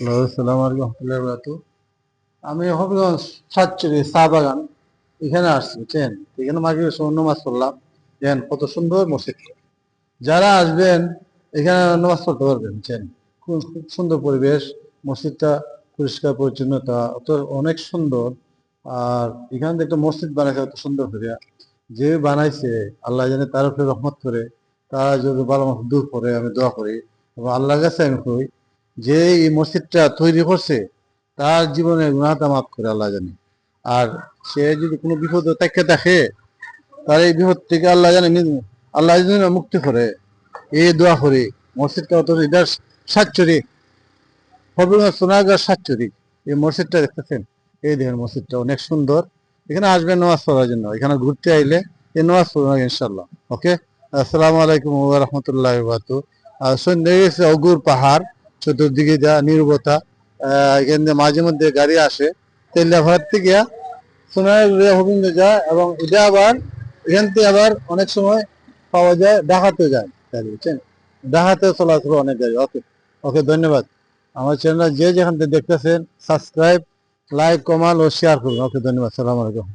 Hello, আসসালামু আলাইকুম রহমতুল্লাহি ওয়া বারাকাতুহু। আমি হবিগঞ্জ সাতচুরি চা বাগান এখানে আসছি, বুঝছেন? এখানে মাগরিবের সময় নামাজ পড়লাম। দেখেন কত সুন্দর মসজিদ। যারা আসবেন এখানে নামাজ পড়তে পারবেন, বুঝছেন? খুব সুন্দর পরিবেশ, মসজিদটা পরিষ্কার পরিচ্ছন্নতা তো অনেক সুন্দর। আর এখানে যে একটা মসজিদ বানাইছে অত সুন্দর করে, যে বানাইছে আল্লাহ জানে তার উপরে রহমত করে, তারা যদি ভালো মতো দূর করে আমি দোয়া করি এবং আল্লাহর কাছে আমি কই যে এই মসজিদটা তৈরি করছে তার জীবনে গুনাহটা মাফ করে আল্লাহ জানে। আর সে যদি কোনো বিপদে তাকে দেখে, তার এই বিপদ থেকে আল্লাহ জানে আল্লাহ যেন মুক্তি করে, এই দোয়া করি। মসজিদটা অত এটা সাতচুরি, হবিগঞ্জ সোনারগাঁ সাতচুরি, এই মসজিদটা দেখতেছেন? এই দেখেন মসজিদটা অনেক সুন্দর। এখানে আসবেন নামাজ পড়ার জন্য, এখানে ঘুরতে আইলে এই নামাজ পড়বেন ইনশাল্লাহ। ওকে, আসসালামু আলাইকুম ওয়া রাহমাতুল্লাহি ওয়া বারাকাতুহু। আর সন্ধ্যে গেছে অগুর পাহাড়, চতুর্দিকে যা নীরবতা। এখান দিয়ে মাঝে মধ্যে গাড়ি আসে তেলিয়াভাড়ার থেকে সোনারগাঁ হবিগঞ্জ যায়, এবং এটা আবার এখান থেকে আবার অনেক সময় পাওয়া যায় ঢাকাতে যায় গাড়ি, বুঝছেন? ঢাকাতে চলাচল অনেক গাড়ি। ওকে, ওকে, ধন্যবাদ। আমার চ্যানেল যে যেখান থেকে দেখতেছেন সাবস্ক্রাইব, লাইক, কমেন্ট ও শেয়ার করুন। ওকে, ধন্যবাদ। সালাম আলাইকুম।